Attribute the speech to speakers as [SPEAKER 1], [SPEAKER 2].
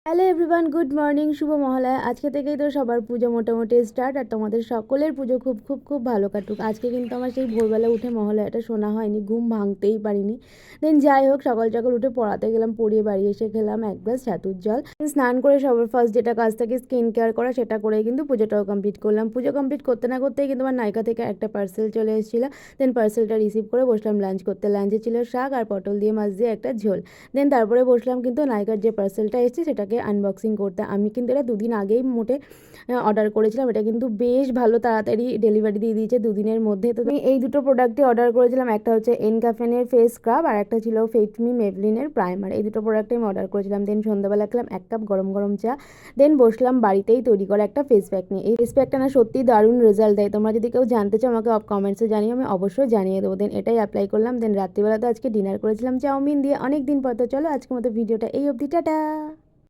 [SPEAKER 1] Hello everyone, good morning, শুভ মহালয়া। আজকে থেকেই তো সবার পুজো মোটামুটি স্টার্ট, আর তোমাদের সকলের পুজো খুব খুব খুব ভালো কাটুক। আজকে কিন্তু আমার সেই ভোরবেলা উঠে মহালয়াটা শোনা হয়নি, ঘুম ভাঙতেই পারিনি। দেন যাই হোক, সকাল সকাল উঠে পড়াতে গেলাম, পড়িয়ে বাড়ি এসে খেলাম এক গ্লাস ছাতুর জল। স্নান করে সবার ফার্স্ট যেটা কাজ থাকে স্কিন কেয়ার করা, সেটা করে কিন্তু পুজোটাও কমপ্লিট করলাম। পুজো কমপ্লিট করতে না করতেই কিন্তু আমার নায়িকা থেকে একটা পার্সেল চলে এসেছিলো। দেন পার্সেলটা রিসিভ করে বসলাম লাঞ্চ করতে। লাঞ্চে ছিল শাক আর পটল দিয়ে মাছ দিয়ে একটা ঝোল। দেন তারপরে বসলাম কিন্তু নায়িকার যে পার্সেলটা এসেছে সেটাকে আনবক্সিং করতে। আমি কিন্তু এটা দুদিন আগেই মোটে অর্ডার করেছিলাম। এটা কিন্তু বেশ ভালো তাড়াতাড়ি ডেলিভারি দিয়ে দিয়েছে দুদিনের মধ্যে। তো আমি এই দুটো প্রোডাক্টই অর্ডার করেছিলাম। একটা হচ্ছে এনক্যাফেনের ফেস স্ক্রাব আর একটা ছিল ফেটমি মেবলিনের প্রাইমার। এই দুটো প্রোডাক্টই আমি অর্ডার করেছিলাম। দেন সন্ধ্যাবেলা খেলাম এক কাপ গরম গরম চা। দেন বসলাম বাড়িতেই তৈরি করা একটা ফেস প্যাক নিয়ে। এই ফেস প্যাকটা না সত্যিই দারুণ রেজাল্ট দেয়। তোমরা যদি কেউ জানতে চাও আমাকে কমেন্টসে জানিয়ে, আমি অবশ্যই জানিয়ে দেবো। দেন এটাই অ্যাপ্লাই করলাম। দেন রাত্রিবেলা তো আজকে ডিনার করেছিলাম চাউমিন দিয়ে, অনেক দিন পর। তো চলো আজকের মতো ভিডিওটা এই অবধি, টাটা।